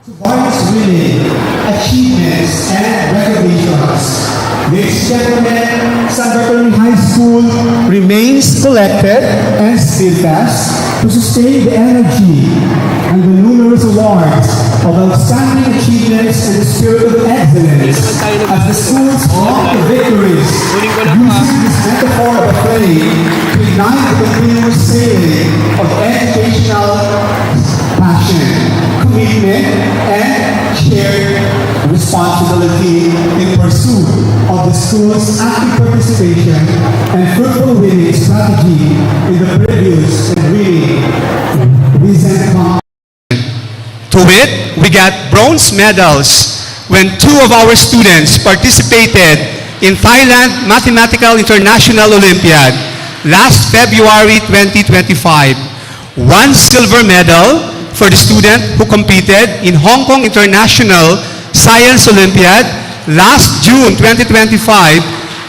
Various winning achievements and recognitions. Ladies and gentlemen, San Bartolome High School remains collected and steadfast to sustain the energy and the numerous awards of outstanding achievements and the spirit of excellence as the school's long victories, using this metaphor of a flame to ignite the continuous sailing of educational passion, commitment, and shared responsibility in pursuit of the school's active participation and fruitful winning strategy in the previous and recent competitions. To it, we got bronze medals when two of our students participated in Thailand Mathematical International Olympiad last February 2025. One silver medal for the student who competed in Hong Kong International Science Olympiad last June 2025,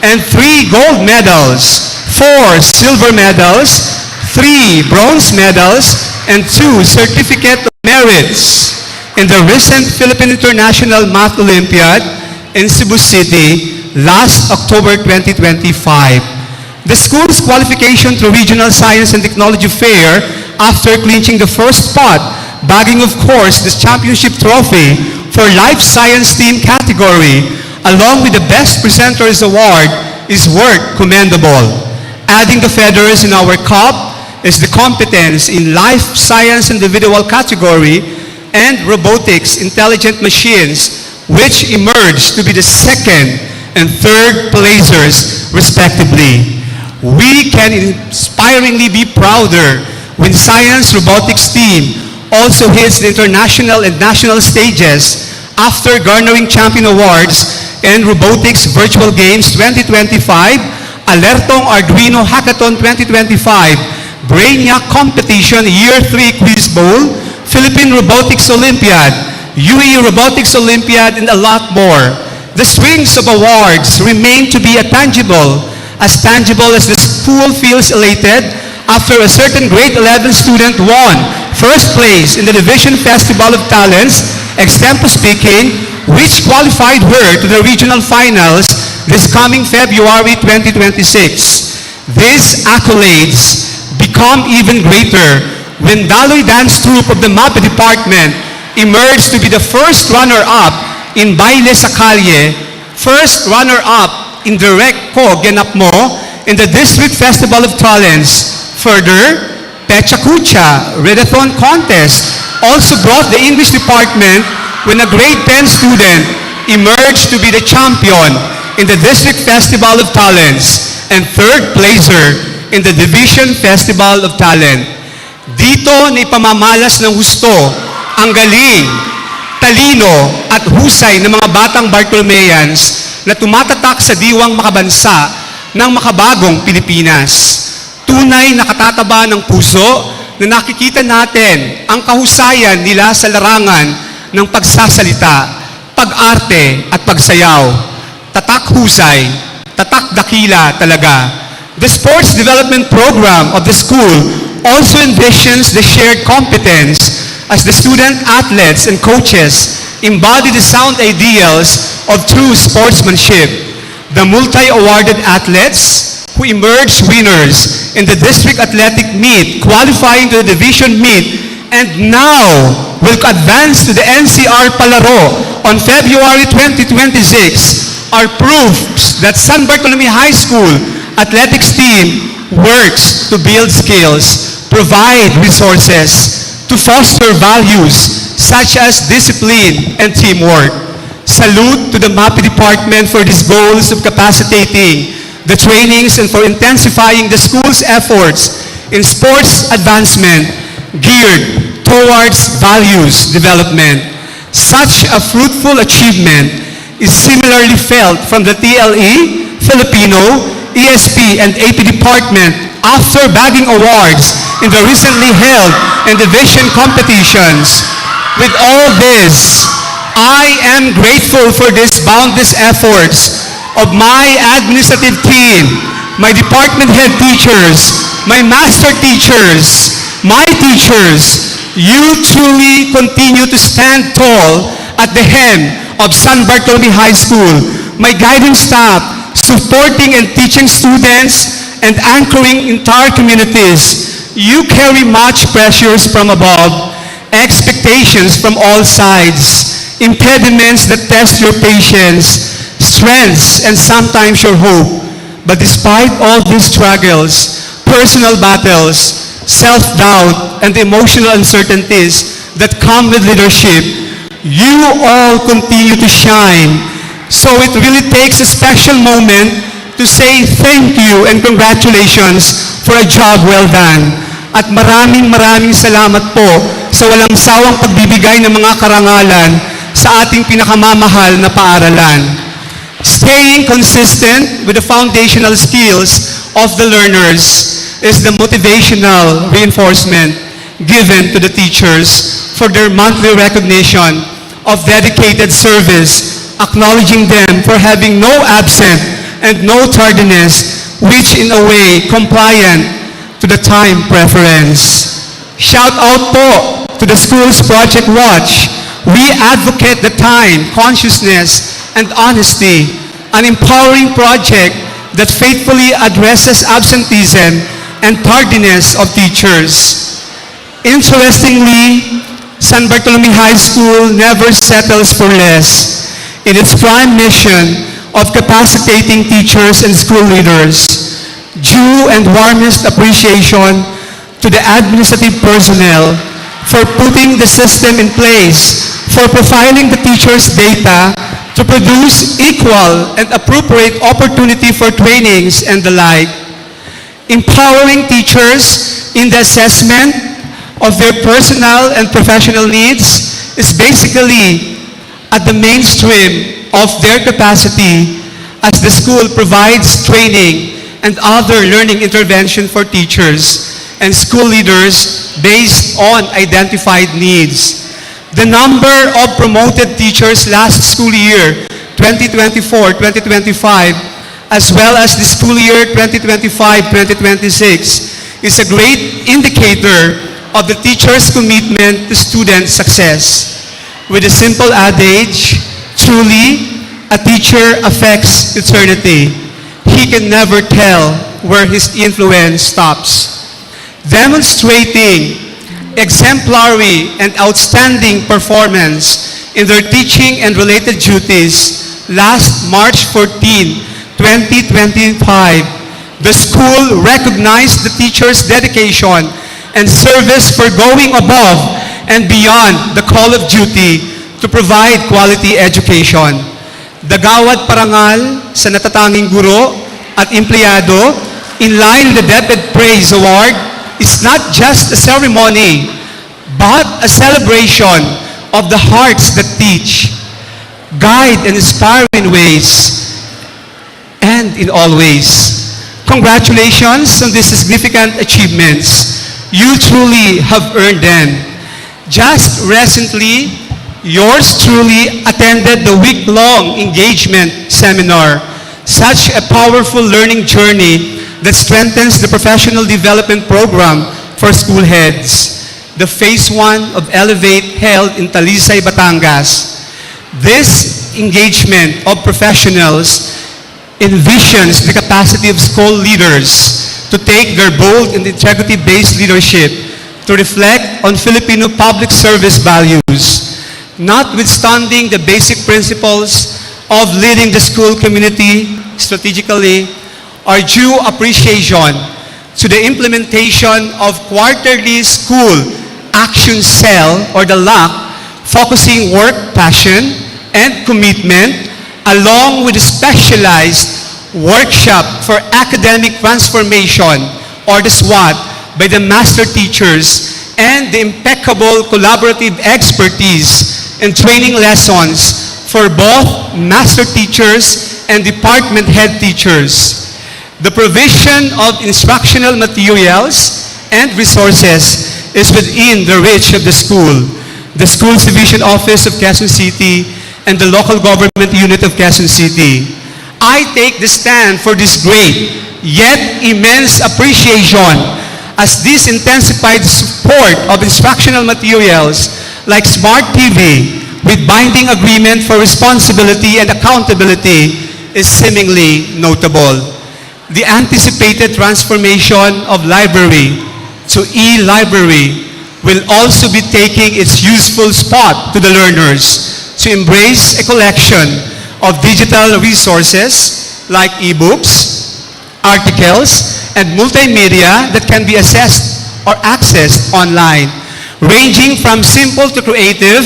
and 3 gold medals, 4 silver medals, 3 bronze medals, and 2 certificate of merits in the recent Philippine International Math Olympiad in Cebu City last October 2025. The school's qualification to Regional Science and Technology Fair after clinching the first spot, bagging of course the championship trophy for Life Science Team category, along with the Best Presenters Award, is work commendable. Adding the feathers in our cap is the competence in Life Science Individual category and Robotics Intelligent Machines, which emerged to be the second and third placers respectively. We can inspiringly be prouder when Science Robotics Team also hits the international and national stages after garnering champion awards in Robotics Virtual Games 2025, Alertong Arduino Hackathon 2025, Brainiac Competition Year 3 Quiz Bowl, Philippine Robotics Olympiad, UE Robotics Olympiad, and a lot more. The strings of awards remain to be tangible as the school feels elated after a certain grade 11 student won first place in the Division Festival of Talents, extempo speaking, which qualified her to the regional finals this coming February 2026. These accolades become even greater when Daloy Dance Troupe of the MAPE Department emerged to be the first runner-up in Baile sa Kalye, first runner-up in Direct Ko Ganap Mo in the District Festival of Talents. Further, Pecha Kucha Readathon Contest also brought the English department when a grade 10 student emerged to be the champion in the District Festival of Talents and third placer in the Division Festival of Talent. Dito na ipamamalas ng husto ang galing, talino at husay ng mga batang Bartolomeans na tumatatak sa diwang makabansa ng makabagong Pilipinas. Tunay na katataba ng puso na nakikita natin ang kahusayan nila sa larangan ng pagsasalita, pag-arte at pagsayaw. Tatak husay, tatak dakila talaga. The sports development program of the school also envisions the shared competence as the student athletes and coaches embody the sound ideals of true sportsmanship. The multi-awarded athletes who emerged winners in the district athletic meet, qualifying to the division meet, and now will advance to the NCR Palaro on February 2026 are proofs that San Bartolome High School athletics team works to build skills, provide resources, to foster values such as discipline and teamwork. Salute to the MAPE department for these goals of capacitating the trainings and for intensifying the school's efforts in sports advancement geared towards values development. Such a fruitful achievement is similarly felt from the TLE, Filipino, ESP, and AP department after bagging awards in the recently held and division competitions. With all this, I am grateful for these boundless efforts of my administrative team, my department head teachers, my master teachers, my teachers, you truly continue to stand tall at the helm of San Bartolome High School, my guidance staff, supporting and teaching students and anchoring entire communities. You carry much pressures from above, expectations from all sides, impediments that test your patience, strengths, and sometimes your hope. But despite all these struggles, personal battles, self-doubt, and emotional uncertainties that come with leadership, you all continue to shine. So it really takes a special moment to say thank you and congratulations for a job well done. At maraming salamat po sa walang sawang pagbibigay ng mga karangalan sa ating pinakamamahal na paaralan. Staying consistent with the foundational skills of the learners is the motivational reinforcement given to the teachers for their monthly recognition of dedicated service, acknowledging them for having no absent and no tardiness, which in a way compliant to the time preference. Shout out po to the school's Project Watch. We advocate the time, consciousness, and honesty, an empowering project that faithfully addresses absenteeism and tardiness of teachers. Interestingly, San Bartolome High School never settles for less in its prime mission of capacitating teachers and school leaders. Due and warmest appreciation to the administrative personnel for putting the system in place for profiling the teachers' data to produce equal and appropriate opportunity for trainings and the like. Empowering teachers in the assessment of their personal and professional needs is basically at the mainstream of their capacity as the school provides training and other learning intervention for teachers and school leaders based on identified needs. The number of promoted teachers last school year, 2024-2025, as well as the school year 2025-2026, is a great indicator of the teacher's commitment to student success. With a simple adage, truly, a teacher affects eternity. He can never tell where his influence stops. Demonstrating exemplary and outstanding performance in their teaching and related duties, last March 14, 2025, the school recognized the teachers' dedication and service for going above and beyond the call of duty to provide quality education. Dagawad parangal sa natatanging guro at empleyado in line with the DepEd Praise Award is not just a ceremony, but a celebration of the hearts that teach, guide and inspire in ways and in all ways. Congratulations on these significant achievements. You truly have earned them. Just recently, yours truly attended the week-long engagement seminar, such a powerful learning journey that strengthens the professional development program for school heads. The Phase 1 of Elevate held in Talisay, Batangas. This engagement of professionals envisions the capacity of school leaders to take their bold and integrity-based leadership to reflect on Filipino public service values, notwithstanding the basic principles of leading the school community strategically. Our due appreciation to the implementation of quarterly school action cell or the LAC, focusing work, passion, and commitment, along with a specialized workshop for academic transformation or the SWAT by the master teachers and the impeccable collaborative expertise and training lessons for both master teachers and department head teachers. The provision of instructional materials and resources is within the reach of the school's division office of Quezon City, and the local government unit of Quezon City. I take the stand for this great yet immense appreciation as this intensified support of instructional materials like Smart TV with binding agreement for responsibility and accountability is seemingly notable. The anticipated transformation of library to e-library will also be taking its useful spot to the learners to embrace a collection of digital resources like e-books, articles, and multimedia that can be assessed or accessed online, ranging from simple to creative,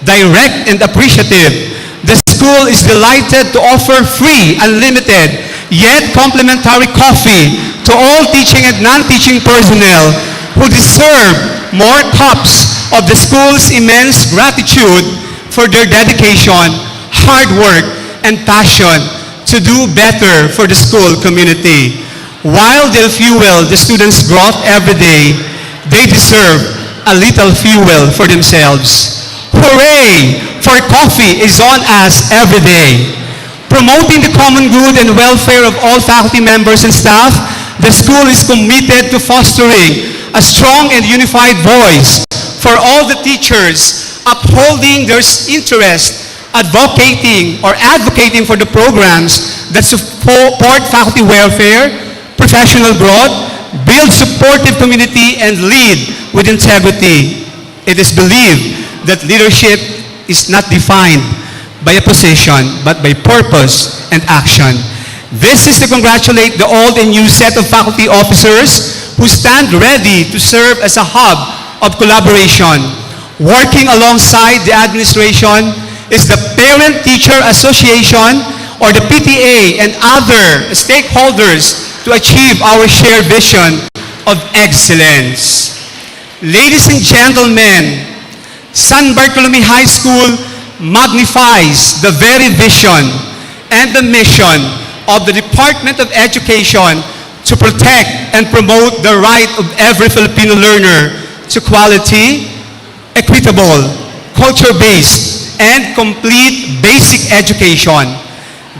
direct and appreciative. The school is delighted to offer free, unlimited, yet complimentary coffee to all teaching and non-teaching personnel who deserve more cups of the school's immense gratitude for their dedication, hard work, and passion to do better for the school community. While they'll fuel the students' growth every day, they deserve a little fuel for themselves. Hooray! For coffee is on us every day. Promoting the common good and welfare of all faculty members and staff, the school is committed to fostering a strong and unified voice for all the teachers, upholding their interest, advocating for the programs that support faculty welfare, professional growth, build supportive community, and lead with integrity. It is believed that leadership is not defined by a position, but by purpose and action. This is to congratulate the old and new set of faculty officers who stand ready to serve as a hub of collaboration. Working alongside the administration is the Parent-Teacher Association or the PTA and other stakeholders to achieve our shared vision of excellence. Ladies and gentlemen, San Bartolome High School magnifies the very vision and the mission of the Department of Education to protect and promote the right of every Filipino learner to quality, equitable, culture-based, and complete basic education.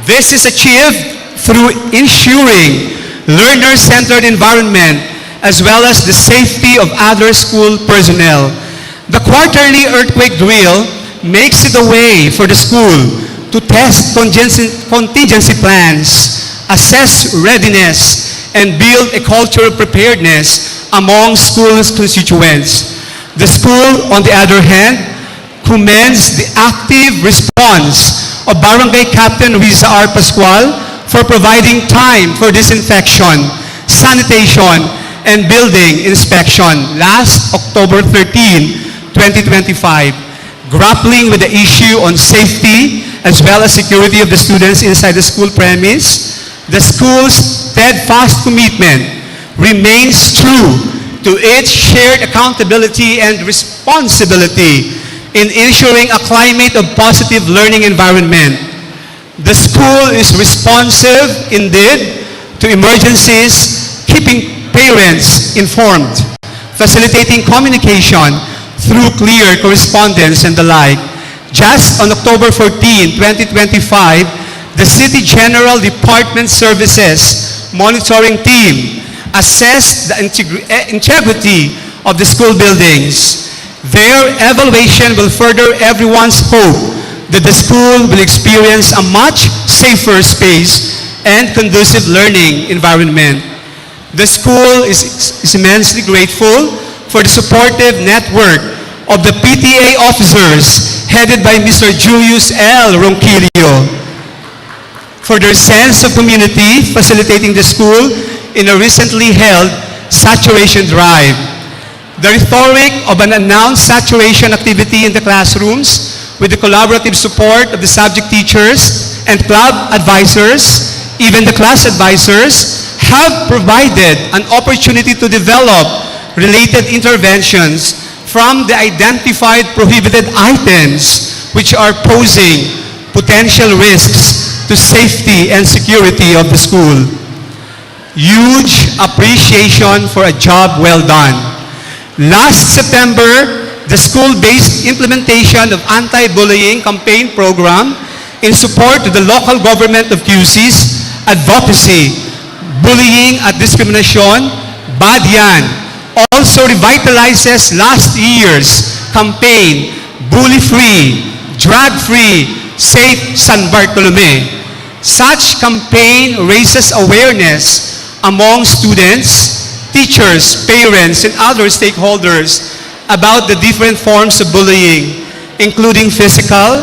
This is achieved through ensuring learner-centered environment as well as the safety of other school personnel. The quarterly earthquake drill makes it a way for the school to test contingency plans, assess readiness, and build a culture of preparedness among school's constituents. The school, on the other hand, commends the active response of Barangay Captain Riza R. Pascual for providing time for disinfection, sanitation, and building inspection last October 13, 2025, grappling with the issue on safety as well as security of the students inside the school premise. The school's steadfast commitment remains true to its shared accountability and responsibility in ensuring a climate of positive learning environment. The school is responsive indeed to emergencies, keeping parents informed, facilitating communication through clear correspondence and the like. Just on October 14, 2025, the City General Department Services Monitoring Team assessed the integrity of the school buildings. Their evaluation will further everyone's hope that the school will experience a much safer space and conducive learning environment. The school is immensely grateful for the supportive network of the PTA officers headed by Mr. Julius L. Ronquillo for their sense of community facilitating the school in a recently held saturation drive. The rhetoric of an announced saturation activity in the classrooms with the collaborative support of the subject teachers and club advisors, even the class advisors, have provided an opportunity to develop related interventions from the identified prohibited items which are posing potential risks to safety and security of the school. Huge appreciation for a job well done. Last September, the school-based implementation of anti-bullying campaign program in support of the local government of QC's advocacy, bullying at discrimination, bad yan, also revitalizes last year's campaign, Bully-Free, Drug-Free, Safe San Bartolome. Such campaign raises awareness among students, teachers, parents, and other stakeholders about the different forms of bullying, including physical,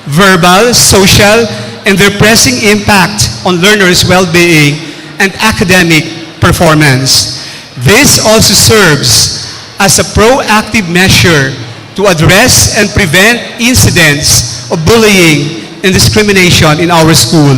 verbal, social, and their pressing impact on learners' well-being and academic performance. This also serves as a proactive measure to address and prevent incidents of bullying and discrimination in our school.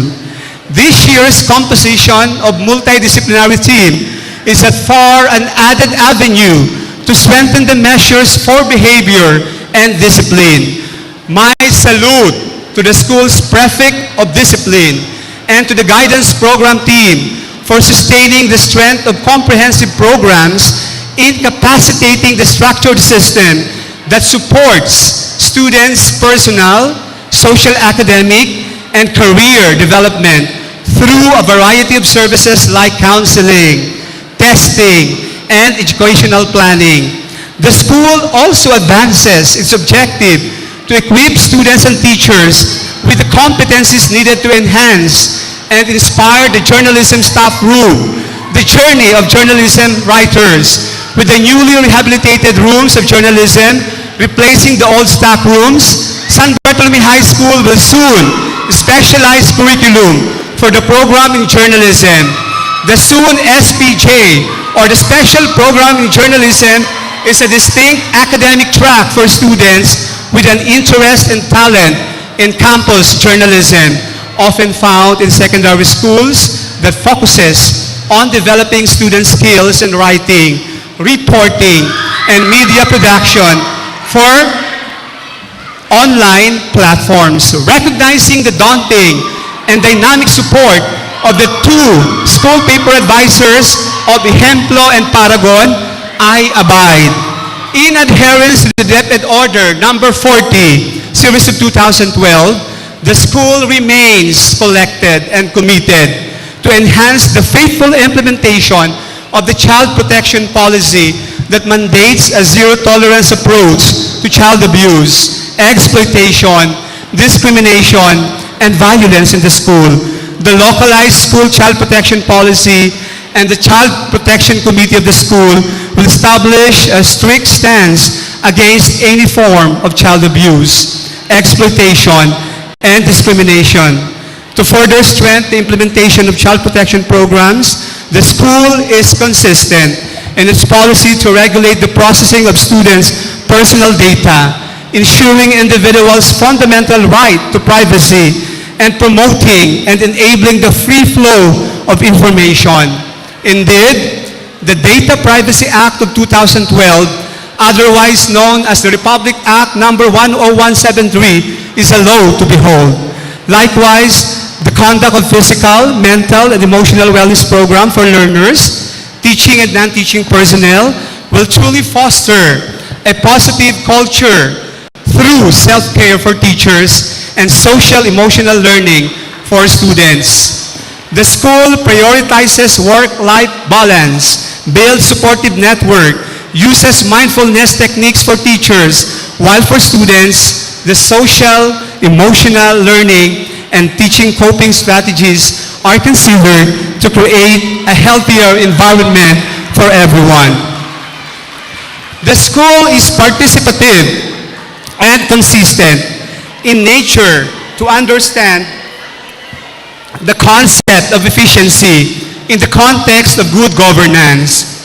This year's composition of multidisciplinary team is a far an added avenue to strengthen the measures for behavior and discipline. My salute to the school's prefect of discipline and to the guidance program team for sustaining the strength of comprehensive programs incapacitating the structured system that supports students' personal, social, academic, and career development through a variety of services like counseling, testing, and educational planning. The school also advances its objective to equip students and teachers with the competencies needed to enhance and inspire the journalism staff room, the journey of journalism writers, with the newly rehabilitated rooms of journalism replacing the old staff rooms. San Bartolome High School will soon specialize curriculum for the program in journalism. The soon SPJ, or the Special Program in Journalism, is a distinct academic track for students with an interest and talent in campus journalism, often found in secondary schools, that focuses on developing student skills in writing, reporting, and media production for online platforms. Recognizing the daunting and dynamic support of the two school paper advisors of Ejemplo and Paragon, I abide. In adherence to the DepEd Order number 40, Series of 2012, the school remains collected and committed to enhance the faithful implementation of the child protection policy that mandates a zero-tolerance approach to child abuse, exploitation, discrimination, and violence in the school. The localized school child protection policy and the Child Protection Committee of the school will establish a strict stance against any form of child abuse, exploitation, and discrimination. To further strengthen the implementation of child protection programs, the school is consistent in its policy to regulate the processing of students' personal data, ensuring individuals' fundamental right to privacy, and promoting and enabling the free flow of information. Indeed, the Data Privacy Act of 2012, otherwise known as the Republic Act number 10173, is a law to behold. Likewise, the conduct of physical, mental, and emotional wellness program for learners, teaching and non-teaching personnel will truly foster a positive culture through self-care for teachers and social-emotional learning for students. The school prioritizes work-life balance, builds supportive network, uses mindfulness techniques for teachers, while for students, the social, emotional learning and teaching coping strategies are considered to create a healthier environment for everyone. The school is participative and consistent in nature to understand the concept of efficiency in the context of good governance.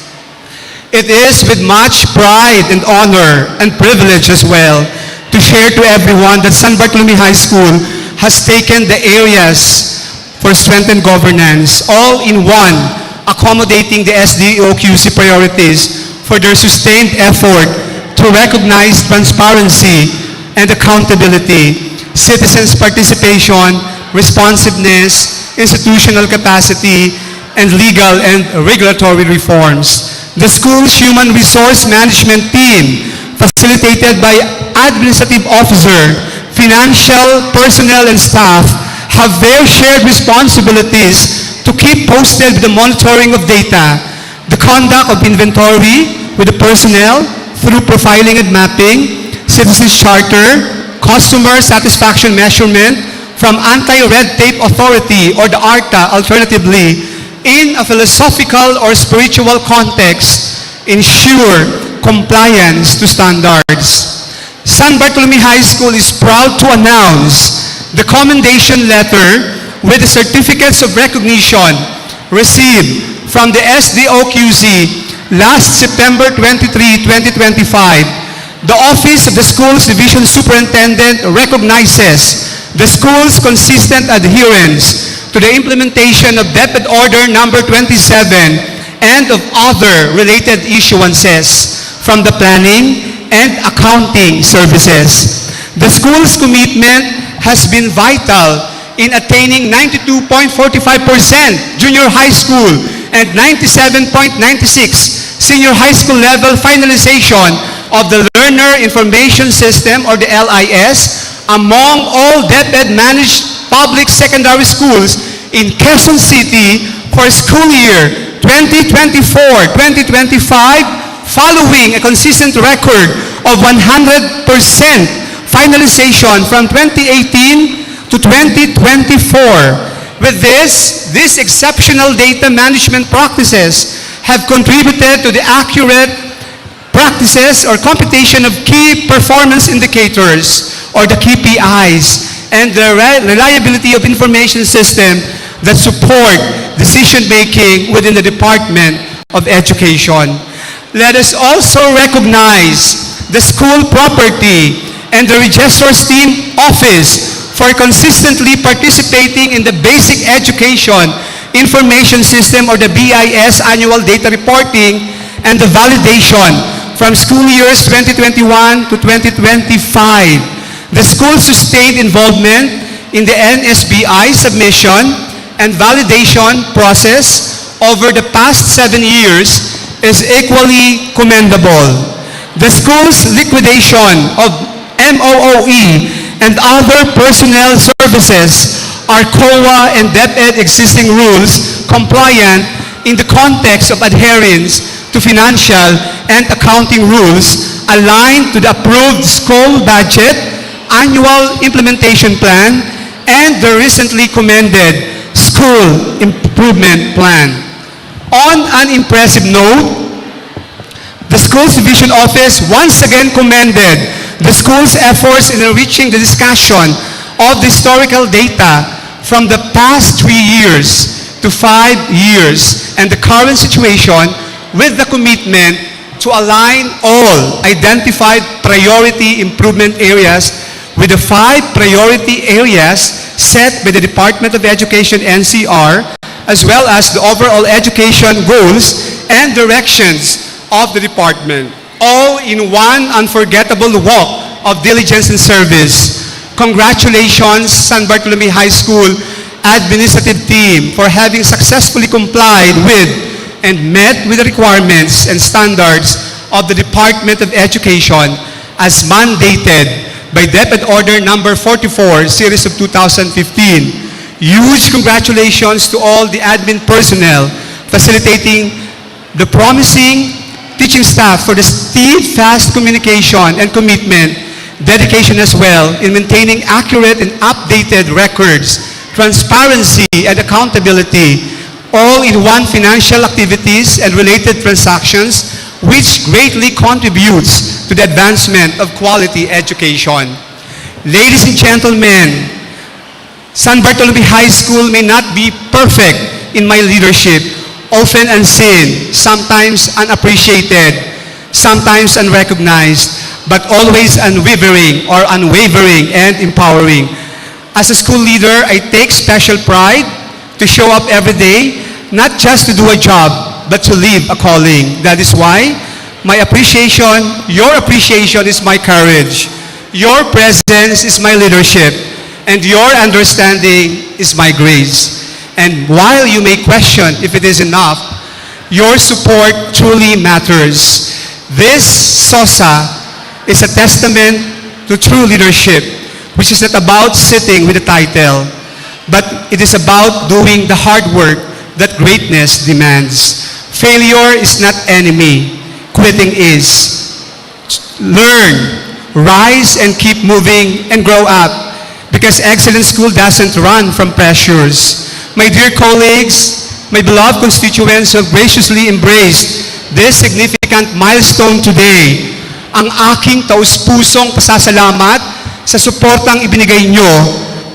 It is with much pride and honor and privilege as well to share to everyone that San Bartolome High School has taken the areas for strengthened governance all in one, accommodating the SDOQC priorities for their sustained effort to recognize transparency and accountability, citizens' participation, responsiveness, institutional capacity, and legal and regulatory reforms. The school's human resource management team, facilitated by administrative officer, financial, personnel, and staff, have their shared responsibilities to keep posted with the monitoring of data, the conduct of inventory, with the personnel through profiling and mapping, citizens charter, customer satisfaction measurement from Anti-Red Tape Authority or the ARTA alternatively, in a philosophical or spiritual context, ensure compliance to standards. San Bartolome High School is proud to announce the commendation letter with the certificates of recognition received from the SDOQZ last September 23, 2025. The Office of the School's Division Superintendent recognizes the school's consistent adherence to the implementation of DepEd Order Number 27 and of other related issuances from the planning and accounting services. The school's commitment has been vital in attaining 92.45% junior high school and 97.96 senior high school level finalization of the Learner Information System or the LIS among all DepEd managed public secondary schools in Quezon City for school year 2024-2025, following a consistent record of 100% finalization from 2018 to 2024. With this, these exceptional data management practices have contributed to the accurate practices or computation of key performance indicators or the KPIs and the reliability of information system that support decision-making within the Department of Education. Let us also recognize the school property and the Registrar's Team Office for consistently participating in the Basic Education Information System or the BIS annual data reporting and the validation from school years 2021 to 2025. The school sustained involvement in the NSBI submission and validation process over the past 7 years is equally commendable. The school's liquidation of MOOE and other personnel services are COA and DepEd existing rules compliant in the context of adherence to financial and accounting rules aligned to the approved school budget, annual implementation plan, and the recently commended school improvement plan. On an impressive note, the school's division office once again commended the school's efforts in enriching the discussion of the historical data from the past 3 years to 5 years and the current situation with the commitment to align all identified priority improvement areas with the 5 priority areas set by the Department of Education NCR, as well as the overall education goals and directions of the department, all in one unforgettable walk of diligence and service. Congratulations, San Bartolome High School administrative team, for having successfully complied with and met with the requirements and standards of the Department of Education as mandated by DepEd Order Number 44, Series of 2015. Huge congratulations to all the admin personnel facilitating the promising teaching staff for the steadfast communication and commitment, dedication as well in maintaining accurate and updated records, transparency and accountability, all in one financial activities and related transactions, which greatly contributes to the advancement of quality education. Ladies and gentlemen, San Bartolome High School may not be perfect in my leadership, often unseen, sometimes unappreciated, sometimes unrecognized, but always unwavering and empowering. As a school leader, I take special pride to show up every day, not just to do a job, but to live a calling. That is why my appreciation, your appreciation is my courage. Your presence is my leadership, and your understanding is my grace. And while you may question if it is enough, your support truly matters. This SOSA is a testament to true leadership, which is not about sitting with a title, but it is about doing the hard work that greatness demands. Failure is not enemy. quitting is. Learn, rise, and keep moving and grow up, because excellent school doesn't run from pressures. My dear colleagues, my beloved constituents who have graciously embraced this significant milestone today, ang aking taus-pusong pasasalamat sa suportang ibinigay nyo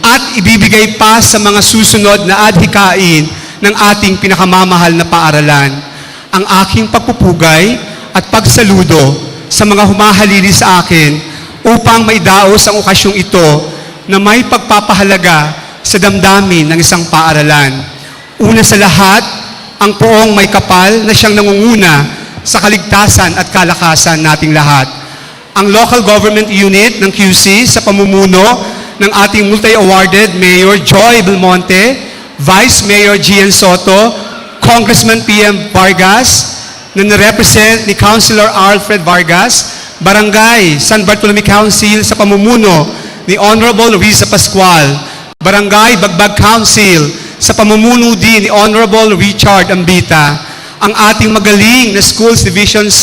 at ibibigay pa sa mga susunod na adhikain ng ating pinakamamahal na paaralan. Ang aking pagpupugay at pagsaludo sa mga humahalili sa akin upang maidaos ang okasyong ito na may pagpapahalaga sa damdamin ng isang paaralan. Una sa lahat, ang poong may kapal na siyang nangunguna sa kaligtasan at kalakasan nating lahat. Ang local government unit ng QC sa pamumuno ng ating multi-awarded Mayor Joy Belmonte, Vice Mayor Gian Soto, Congressman PM Vargas, na nirepresent ni Councilor Alfred Vargas, Barangay San Bartolome Council sa pamumuno ni Honorable Riza Pascual, Barangay Bagbag Council sa pamumuno din ni Honorable Richard Ambita, ang ating magaling na Schools Divisions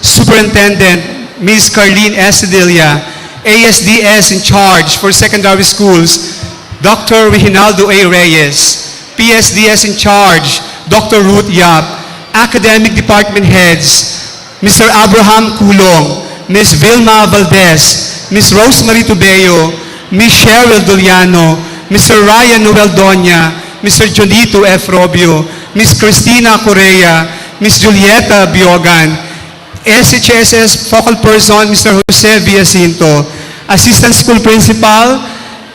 Superintendent Ms. Carlene Estedilla, ASDS in charge for secondary schools, Dr. Reginaldo A. Reyes, PSDS in charge, Dr. Ruth Yap, academic department heads, Mr. Abraham Kulong, Ms. Vilma Valdez, Ms. Rosemary Tubeo, Ms. Cheryl Doliano, Mr. Ryan Noel Doña, Mr. Jonito F. Robio, Ms. Cristina Correa, Ms. Julieta Biogan, SHSS Focal Person, Mr. Jose Villacinto, Assistant School Principal,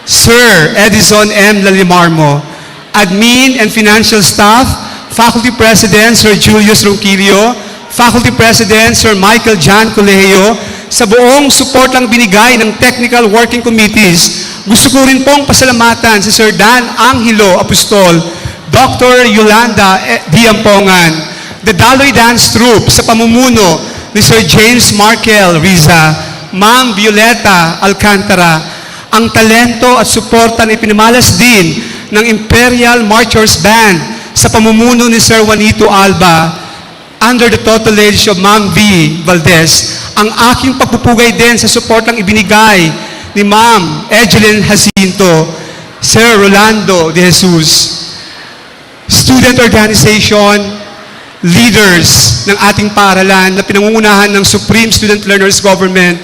Sir Edison M. Lalimarmo, Admin and Financial Staff, Faculty President, Sir Julius Ronquillo, Faculty President, Sir Michael John Colegio, sa buong suportang binigay ng Technical Working Committees, gusto ko rin pong pasalamatan si Sir Dan Angelo Apostol, Dr. Yolanda Diampongan, the Daloy Dance Troupe sa pamumuno ni Sir James Markel Riza, Ma'am Violeta Alcantara, ang talento at suporta na ipinamalas din ng Imperial Marchers Band sa pamumuno ni Sir Juanito Alba, under the tutelage of Ma'am V. Valdez, ang aking pagpupugay din sa suportang ibinigay ni Ma'am Egeline Jacinto, Sir Rolando De Jesus, student organization, leaders ng ating paaralan na pinangungunahan ng Supreme Student Learners Government,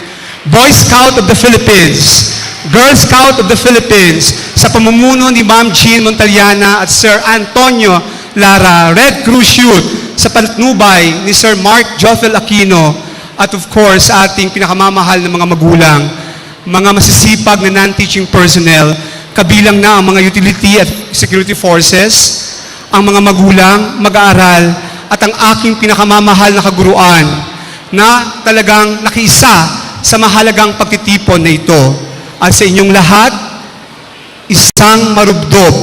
Boy Scout of the Philippines, Girl Scout of the Philippines, sa pamumuno ni Ma'am Jean Montaliana at Sir Antonio Lara, Red Cruise Youth, sa patnubay ni Sir Mark Jothel Aquino, at of course, ating pinakamamahal na mga magulang, mga masisipag na non-teaching personnel, kabilang na ang mga utility at security forces, ang mga magulang, mag-aaral, at ang aking pinakamamahal na kaguruan na talagang nakiisa sa mahalagang pagtitipon na ito. At sa inyong lahat, isang marubdob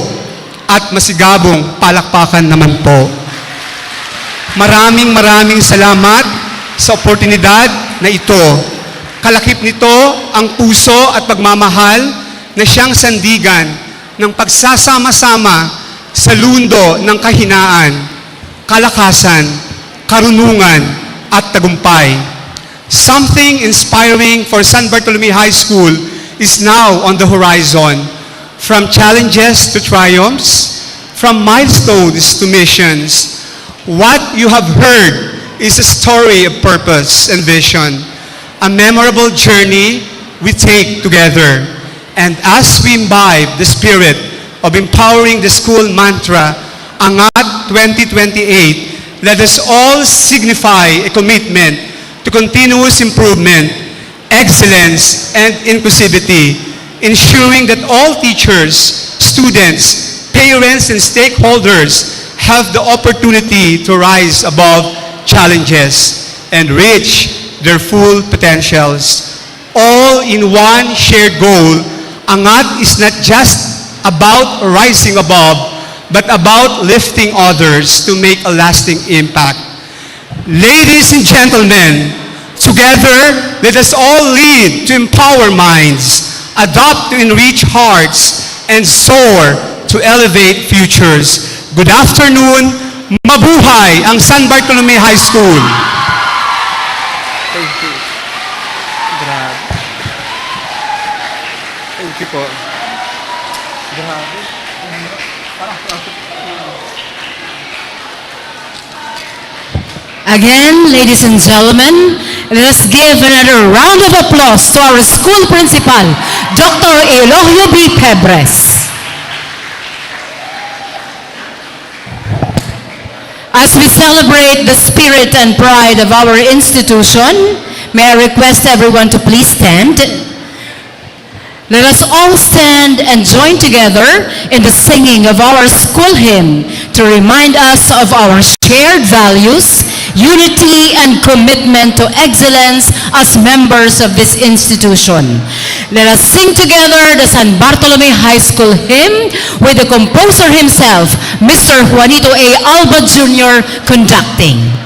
at masigabong palakpakan naman po. Maraming salamat sa oportunidad na ito. Kalakip nito ang puso at pagmamahal na siyang sandigan ng pagsasama-sama sa lundo ng kahinaan, kalakasan, karunungan at tagumpay. Something inspiring for San Bartolome High School is now on the horizon. From challenges to triumphs, from milestones to missions, what you have heard is a story of purpose and vision, a memorable journey we take together. And as we imbibe the spirit of empowering the school mantra, Angat 2028, let us all signify a commitment to continuous improvement, excellence, and inclusivity, ensuring that all teachers, students, parents, and stakeholders have the opportunity to rise above challenges and reach their full potentials. All in one shared goal, Angat is not just about rising above, but about lifting others to make a lasting impact. Ladies and gentlemen, together, let us all lead to empower minds, adopt to enrich hearts, and soar to elevate futures. Good afternoon, mabuhay ang San Bartolome High School. Thank you. Grabe. Thank you po. Grabe. Again, ladies and gentlemen, let us give another round of applause to our school principal, Dr. Elohio B. Pebres. As we celebrate the spirit and pride of our institution, may I request everyone to please stand. Let us all stand and join together in the singing of our school hymn to remind us of our shared values, unity, and commitment to excellence as members of this institution. Let us sing together the San Bartolome High School hymn with the composer himself, Mr. Juanito A. Alba Jr., conducting.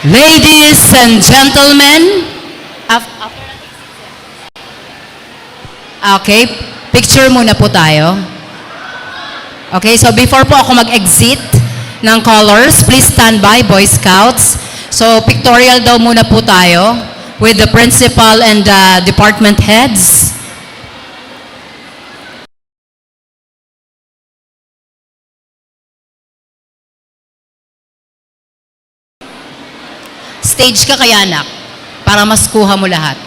Ladies and gentlemen, okay, picture muna po tayo. Okay, so before po ako mag-exit ng colors, please stand by, Boy Scouts. So pictorial daw muna po tayo with the principal and department heads. Stage ka kaya, anak, para mas kuha mo lahat.